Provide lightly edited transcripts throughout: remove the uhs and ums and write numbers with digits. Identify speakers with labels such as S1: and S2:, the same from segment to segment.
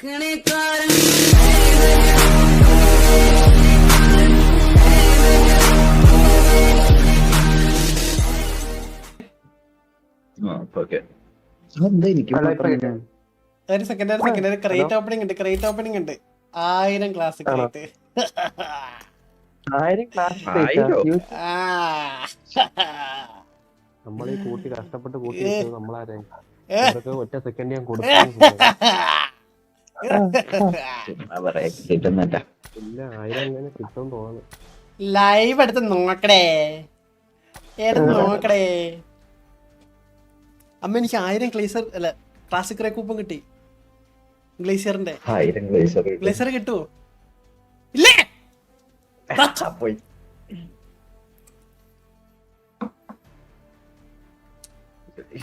S1: ഒരു second crate opening ഉണ്ട്, crate opening ഉണ്ട്. 1000 ക്ലാസ് ക്രേറ്റ്.
S2: 1000 ക്ലാസ്
S3: നമ്മളീ കൂട്ടി കഷ്ടപ്പെട്ട് കൂട്ടി വെച്ചത് നമ്മളാരെ ഒറ്റ സെക്കൻഡ് ഞാൻ കൊടുക്കും. ഇല്ല 1000 എങ്ങനെ കിട്ടും തോന്നുന്നു.
S1: ലൈവ് എടുത്ത് നോക്കടേ, നോക്കടേ. അമ്മ എനിക്ക് 1000 ഗ്ലേസർ അല്ല ക്ലാസിക് റേ കൂപ്പൺ കിട്ടി. ഗ്ലേസിയറിന്റെ
S2: 1000
S1: ഗ്ലേസർ കിട്ടുവോ? ഇല്ലേ?
S2: പോയി.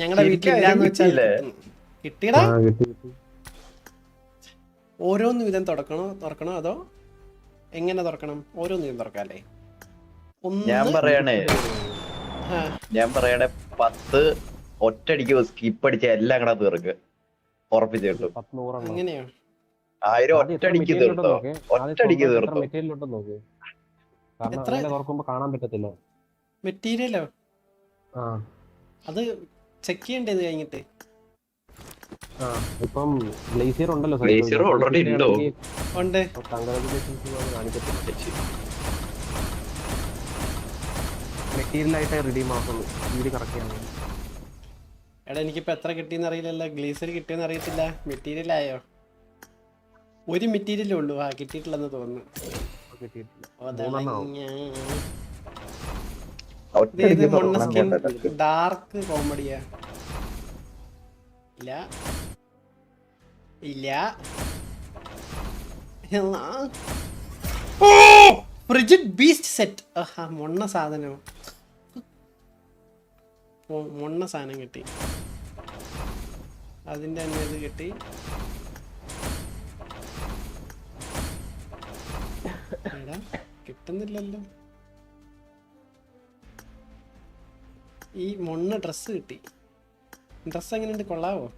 S1: ഞങ്ങളുടെ വീട്ടിലില്ലാന്ന് വെച്ചാൽ കിട്ടിയടാ. ഓരോന്ന് വിധം തുറക്കണോ അതോ എങ്ങനെ തുറക്കണം? ഓരോന്ന് വിധം തുറക്കാല്ലേ?
S2: ഞാൻ പറയണേ 10 ഒറ്റടിക്ക് സ്കിപ്പ് അടിച്ച എല്ലാം കൂടെ തീർക്ക് ഉറപ്പിച്ചു കിട്ടും.
S1: അങ്ങനെയോ?
S2: 1000 ഒറ്റടിക്ക് തീർത്തോ? ഒറ്റടിക്ക് തീർത്തോ?
S3: കാണാൻ പറ്റത്തില്ല
S1: മെറ്റീരിയലോ? അത് ചെക്ക് ചെയ്യണ്ടേ ഇത് കഴിഞ്ഞിട്ട്?
S3: ഇപ്പം ഗ്ലേസിയർ ഉണ്ടല്ലോ,
S2: ഗ്ലേസിയർ ഓൾറെഡി ഉണ്ടോ?
S1: ഉണ്ട്.
S3: മെറ്റീരിയൽ ആയിട്ട് റിഡീം ആക്കുള്ളൂ. വീട് കറക്റ്റ് ചെയ്യാൻ.
S1: എടാ എനിക്കിപ്പോ എത്ര കിട്ടിയെന്ന് അറിയില്ലല്ലോ. ഗ്ലേസർ കിട്ടിയെന്ന് അറിയത്തില്ല. മെറ്റീരിയൽ ആയോ? ഒരു മെറ്റീരിയലേ ഉള്ളൂ. കിട്ടിയിട്ടില്ലെന്ന് തോന്നുന്നു. ഡാർക്ക് കോമഡിയാ? ഇല്ല ഇല്ല. Frigid beast set. മൊണ്ണ സാധനം, മൊണ്ണ സാധനം കിട്ടി. അതിന്റെ തന്നെ ഇത് കിട്ടി. എടാ കിട്ടുന്നില്ലല്ലോ. ഈ മൊണ്ണ ഡ്രസ്സ് കിട്ടി. ഡ്രസ്സ് എങ്ങനെയുണ്ട്? കൊള്ളാവോ?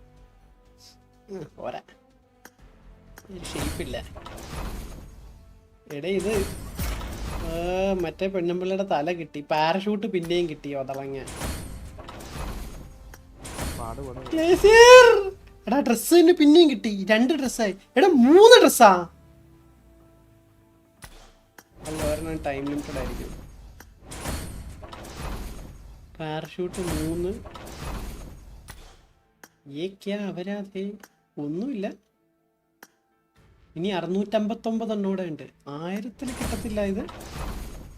S1: പോരാ, ഷേപ്പില്ല. എടേ ഇത് മറ്റേ പെണ്ണുമ്പിള്ളയുടെ തല കിട്ടി. പാരഷൂട്ട് പിന്നെയും കിട്ടി. ഒതളങ്ങ. എടാ ഡ്രസ്സ് തന്നെ പിന്നെയും കിട്ടി. 2 ഡ്രസ്സായി. എടാ 3 ഡ്രസ്സാ. അല്ല ഒരെണ്ണം ടൈം ലിമിറ്റഡ് ആയിരിക്കും. പാരഷൂട്ട് 3. അവരാതെ ഒന്നുമില്ല. ഇനി 659 എണ്ണൂടെ ഉണ്ട്. 1000 കിട്ടത്തില്ല ഇത്.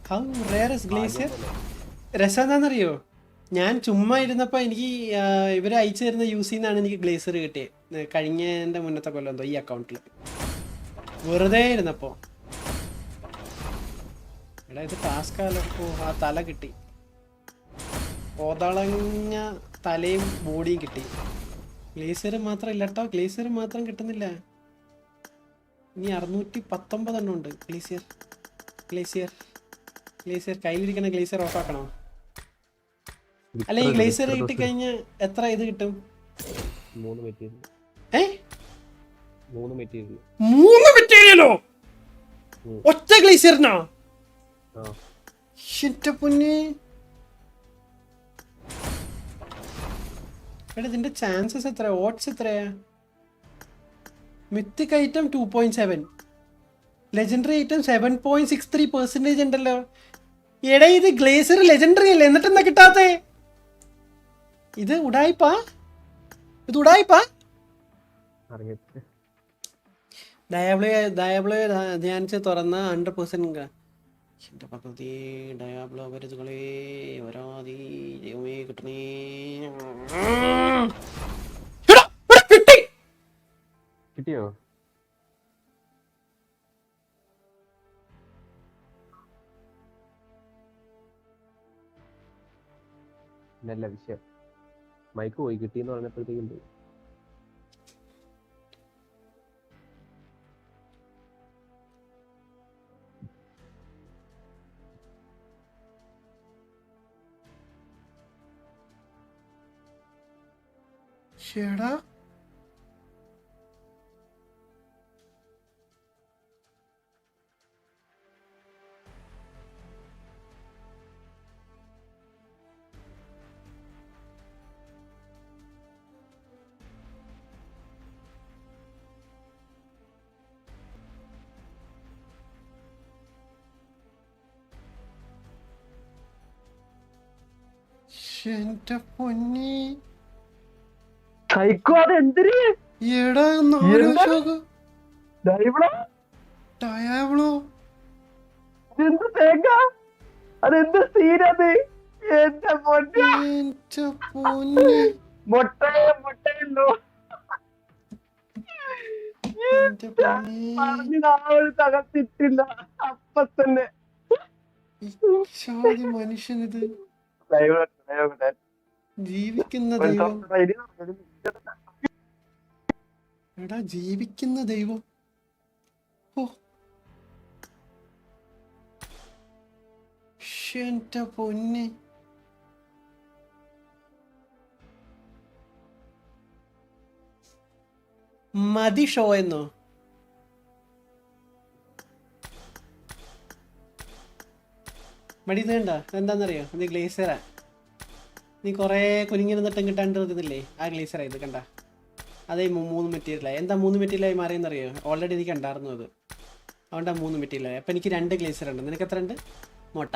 S1: How rarest glacier. രസം എന്താണെന്നറിയോ? ഞാൻ ചുമ്മാ ഇരുന്നപ്പോൾ എനിക്ക് ഇവർ അയച്ചു തരുന്ന യൂസ് ചെയ്യുന്നതാണ് എനിക്ക് ഗ്ലേസർ കിട്ടിയത്. കഴിഞ്ഞതിൻ്റെ മുന്നത്തെ കൊല്ലം എന്തോ ഈ അക്കൗണ്ടിൽ വെറുതെ ഇരുന്നപ്പോൾ. എടാ ഇത് ടാസ്കാലോ. ആ തല കിട്ടി. ഓതളഞ്ഞ തലയും ബോഡിയും കിട്ടി. ഗ്ലേസിയർ മാത്രം ഇല്ല കേട്ടോ. ഗ്ലേസിയർ മാത്രം കിട്ടുന്നില്ല. ഇനി 619 എണ്ണം ഉണ്ട്. ഗ്ലേസിയർ കയ്യിലിരിക്കണ ഗ്ലേസിയർ ഓഫ് ആക്കണോ? അല്ല ഈ ഗ്ലേസിയർ കിട്ടിക്കഴിഞ്ഞാൽ എത്ര ഇത് കിട്ടും?
S3: 3 മെറ്റീരിയൽ. 3
S1: മെറ്റീരിയലോ? ഒറ്റ ഗ്ലേസിയറിനോ? എന്റെ പൊന്നേ. എടാ ഇതിന്റെ ചാൻസസ് എത്ര? ഓട്ട്സ് എത്രയാ? മിത്തിക് ഐറ്റം 2.7, ലെജൻഡറി ഐറ്റം 7.63% ഉണ്ടല്ലോ. എടാ ഇത് ഗ്ലേസർ ലെജൻഡറി അല്ലേ, എന്നിട്ട് എന്താ കിട്ടാത്തേ? ഇത് ഉടായിപ്പാ? ഡയാബ്ലോ ധ്യാനിച്ച് തുറന്ന 100%. എന്റെ പദ്ധതി ഡയാബ്ലോ വരുതുകളെ വരാതി ദൈവമേ കിട്ടണേ.
S3: കിട്ടിയോ? നല്ല വിഷയം. മൈക്ക് പോയി. കിട്ടിയെന്ന് പറഞ്ഞപ്പോഴത്തേക്കും പോയി.
S1: ചേടാ എന്റെ പൊന്നി
S3: സൈക്കോ അത് എന്തിന്
S1: എടാ
S3: ഡൈവ്ലോ
S1: ഡയാബ്ലോ
S3: എന്ത് തേങ്ങ അതെന്ത് സീനത് എന്റെ പൊന്നെ
S1: എന്റെ പൊന്നി
S3: മുട്ടയുണ്ടോ
S1: എന്റെ പൊന്നി
S3: പറഞ്ഞു നാളെ തകർത്തിട്ടില്ല അപ്പൊ തന്നെ
S1: ഇച്ചാതി മനുഷ്യനിത് ജീവിക്കുന്ന ദൈവം എടാ ജീവിക്കുന്ന ദൈവം ഓ എന്റെ പൊന്നി മതി ഷോ എന്നോ മടി ഇത് കണ്ട എന്താന്നറിയോ ഇത് ഗ്ലേസറാ നീ കുറേ കുനിങ്ങിരുന്നിട്ടും കിട്ടാണ്ട് നിൽക്കുന്നില്ലേ ആ ഗ്ലേസറാ ഇത് കണ്ട അതേ 3 മെറ്റീരിയലായി എന്താ 3 മെറ്റീരിയലായി മാറിയെന്നറിയോ ഓൾറെഡി എനിക്ക് ഉണ്ടായിരുന്നു അത് അതുകൊണ്ടാണ് 3 മെറ്റീരിയലായി അപ്പം എനിക്ക് 2 ഗ്ലേസർ ഉണ്ട് നിനക്ക് എത്ര ഉണ്ട് മോട്ട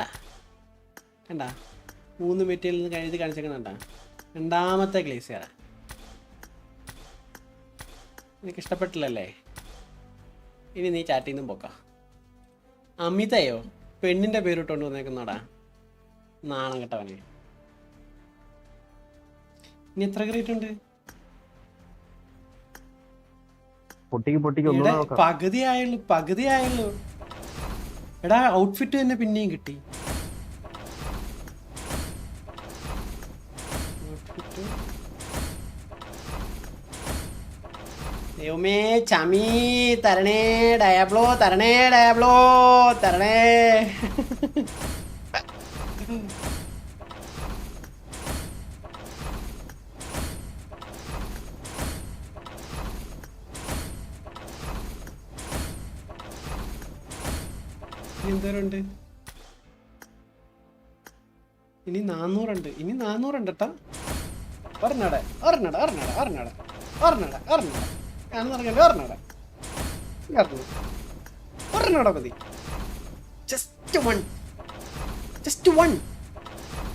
S1: കണ്ടാ 3 മെറ്റീരിയൽ ഇത് കാണിച്ചേക്കുന്നുണ്ടാ രണ്ടാമത്തെ ഗ്ലേസറാ നിനക്ക് ഇഷ്ടപ്പെട്ടില്ലല്ലേ ഇനി നീ ചാറ്റിൽ നിന്നും പോക്കാം അമിതയോ പെണ്ണിന്റെ പേരിട്ടോണ്ട് വന്നേക്കുന്നോടാ നാണം കെട്ടവനെ ഇനി എത്ര ഗ്രേറ്റ് ഉണ്ട് പകുതി ആയുള്ളൂ എടാ ഔട്ട്ഫിറ്റ് തന്നെ പിന്നെയും കിട്ടി ദൈവമേ ചമി തരണേ ഡയാബ്ലോ തരണേ എന്തോരുണ്ട് ഇനി 400 ഉണ്ട് കേട്ടാ ഒരെണ്ണട മതി just one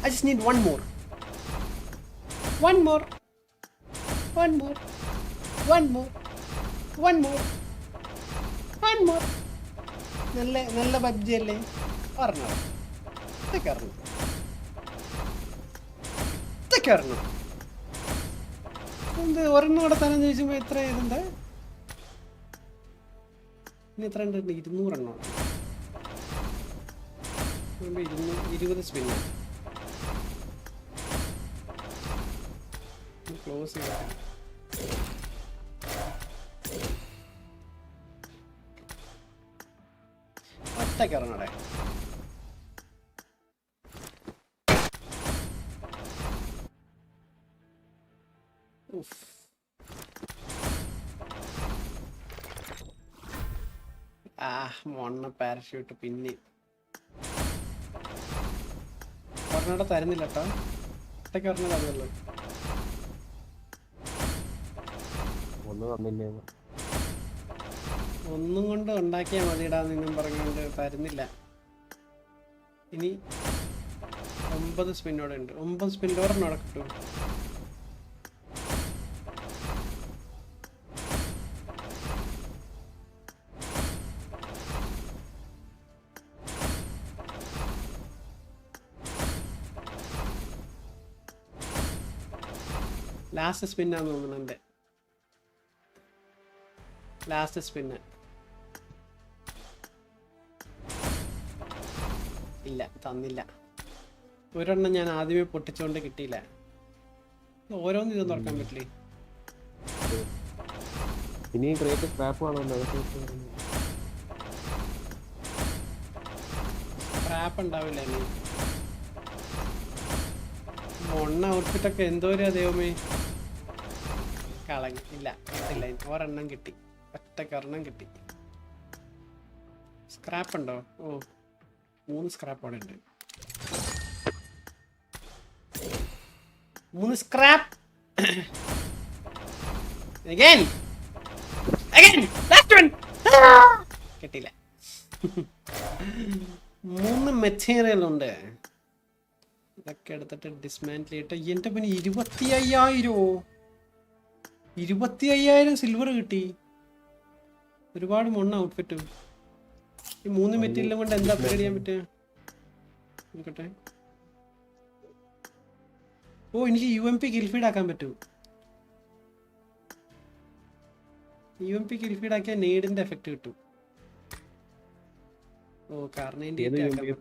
S1: I just need one more നല്ല പബ്ജി അല്ലേ ഒരെണ്ണം എന്ത് ഒരെണ്ണം കൂടെ തന്നെ ചോദിച്ചുമ്പോ എത്ര ഇതുണ്ട് ഇനി എത്ര ഉണ്ട് 200 എണ്ണം 20 സ്പിന്ന് ക്ലോസ് ചെയ്യാം ഒറ്റക്കിറങ്ങടെ മൊണ്ണ പാരഷൂട്ട് പിന്നെ ഒരെണ്ണോടെ തരുന്നില്ല കേട്ടോ ഒറ്റയ്ക്ക് ഒരെണ്ണം തരുന്നുള്ളൂ ഒന്നും കൊണ്ട് ഉണ്ടാക്കിയാൽ മതിയിടാന്നും പറഞ്ഞുകൊണ്ട് തരുന്നില്ല ഇനി 9 സ്പിന്നോടെ ഉണ്ട് 9 സ്പിന്നിൽ ഒരെണ്ണോടെ കിട്ടും ലാസ്റ്റ് സ്പിന്നാന്ന് തോന്നുന്നു എൻ്റെ ലാസ്റ്റ് സ്പിന്ന് ഇല്ല തന്നില്ല ഒരെണ്ണം ഞാൻ ആദ്യമേ പൊട്ടിച്ചുകൊണ്ട് കിട്ടിയില്ല ഓരോന്നും ഇതൊന്നും തുറക്കാൻ പറ്റില്ലേ
S3: ഇനി ക്രേറ്റ് സ്ക്രാപ്പ് ആണോ
S1: സ്ക്രാപ്പ് ഉണ്ടാവില്ല ഇനി മൊണ്ണ ഔട്ട്ഫിറ്റൊക്കെ എന്തോരാ ദൈവമേ കളഞ്ഞു ഇല്ല കിട്ടില്ല ഒരെണ്ണം കിട്ടി ഒറ്റക്കൊരെണ്ണം കിട്ടി സ്ക്രാപ്പ് ഉണ്ടോ ഓ 3 സ്ക്രാപ്പ് അവിടെ ഉണ്ട് 3 സ്ക്രാപ്പ് കിട്ടില്ല 3 മെറ്റീരിയൽ ഉണ്ട് ഇതൊക്കെ എടുത്തിട്ട് ഡിസ്മാൻറ്റിൽ ചെയ്തിട്ട് എൻ്റെ പിന്നെ 25,000 സിൽവർ കിട്ടി. ഒരുപാട് മൊണ്ണ ഔട്ട്ഫിറ്റ്. ഈ 3 മെറ്റീരിയലും കൊണ്ട് എന്താ അപ്ഗ്രേഡ് ചെയ്യാൻ പറ്റുക നോക്കട്ടെ. ഓ എനിക്ക് UMP കിൽഫീഡ് ആക്കാൻ പറ്റും. UMP കിൽഫീഡ് ആക്കിയാൽ നേഡിന്റെ എഫക്റ്റ് കിട്ടും. ഓ കാരണം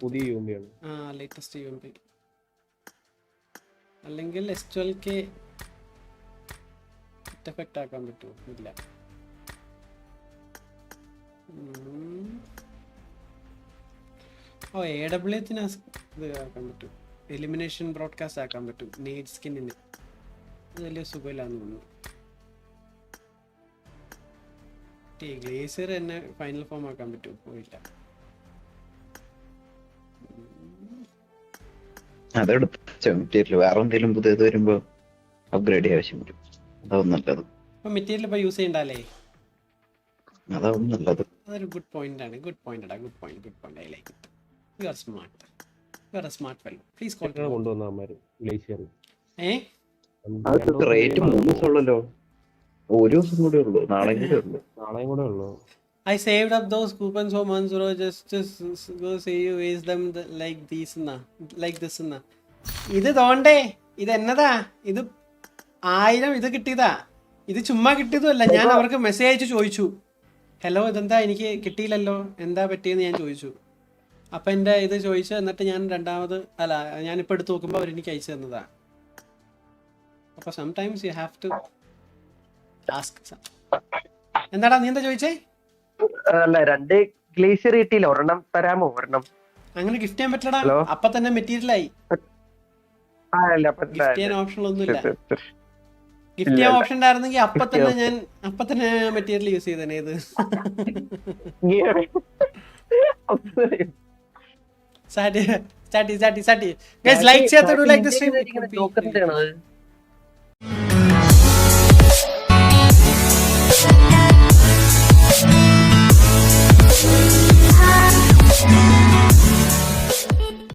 S3: പുതിയ UMP ആണ്.
S1: ആ ലേറ്റസ്റ്റ് UMP. അല്ലെങ്കിൽ S12K എഫക്റ്റ് ആക്കാൻ പറ്റുമോ? ഇല്ല. ഓ AWത്തിന് ഇത് ആക്കാൻ പറ്റും. എലിമിനേഷൻ ബ്രോഡ്കാസ്റ്റ് ആക്കാൻ പറ്റും നേഡ് സ്കിന്നിന്. അത് വലിയ സുഖമില്ലാന്ന് തോന്നുന്നു. ഗ്ലേസിയർ തന്നെ ഫൈനൽ ഫോം ആക്കാൻ പറ്റും. പോയില്ല.
S2: അതെടുത്ത് വേറെ എന്തെങ്കിലും പുതിയത് വരുമ്പോ അപ്ഗ്രേഡ് ആവശ്യം വരും. അതാവും നല്ലത്.
S1: അപ്പൊ മെറ്റീരിയൽ ഇപ്പൊ യൂസ് ചെയ്യണ്ടല്ലേ?
S2: അതാവും നല്ലത്.
S1: അതൊരു ഗുഡ് പോയിന്റ് ആണ്. Good point. I like it. You are smart. You are a smart fellow. Please call
S3: കൊണ്ടുവന്നമാര് ഗ്ലേഷ്യർ.
S2: റേറ്റ് 3 ദിവസം ഉള്ളല്ലോ. ഒരു ദിവസം കൂടെ ഉള്ളൂ. നാളെയും കൂടെ ഉള്ളൂ.
S1: I saved up those coupons for months, bro. Just go say you waste them like this na. ഇത് തോണ്ടേ. ഇത് എന്നതാ? ഇത് 1000 ഇത് കിട്ടിയതാ. ഇത് ചുമ്മാ കിട്ടിയതുമല്ല. ഞാൻ അവർക്ക് മെസ്സേജ് അയച്ചു ചോദിച്ചു, ഹലോ ഇതെന്താ എനിക്ക് കിട്ടിയില്ലല്ലോ, എന്താ പറ്റിയെന്ന് ഞാൻ ചോദിച്ചു. അപ്പം എൻ്റെ ഇത് ചോദിച്ചു. എന്നിട്ട് ഞാൻ ഞാനിപ്പോൾ എടുത്ത് നോക്കുമ്പോൾ അവരെനിക്ക് അയച്ചു തന്നതാ. അപ്പോൾ sometimes you have to ask. എന്താടാ നീ എന്താ ചോദിച്ചേ?
S4: അല്ല 2 ഗ്ലേഷ്യർ കിട്ടിയില്ല. ഒരെണ്ണം തരാമോ?
S1: അങ്ങനെ ഗിഫ്റ്റ് ചെയ്യാൻ പറ്റില്ലടാ. അപ്പൊ തന്നെ മെറ്റീരിയലായി. ഗിഫ്റ്റ് ചെയ്യാൻ ഓപ്ഷൻ ഒന്നുമില്ല. ഗിഫ്റ്റ് ചെയ്യാൻ ഓപ്ഷൻ ഉണ്ടായിരുന്നെങ്കിൽ അപ്പൊ തന്നെ മെറ്റീരിയൽ യൂസ് ചെയ്തേനെ. ഇത് സാറ്റി ഗൈസ് ലൈക്ക് ചെയ്യാത്ത ലൈക്ക് ദി സ്ട്രീം.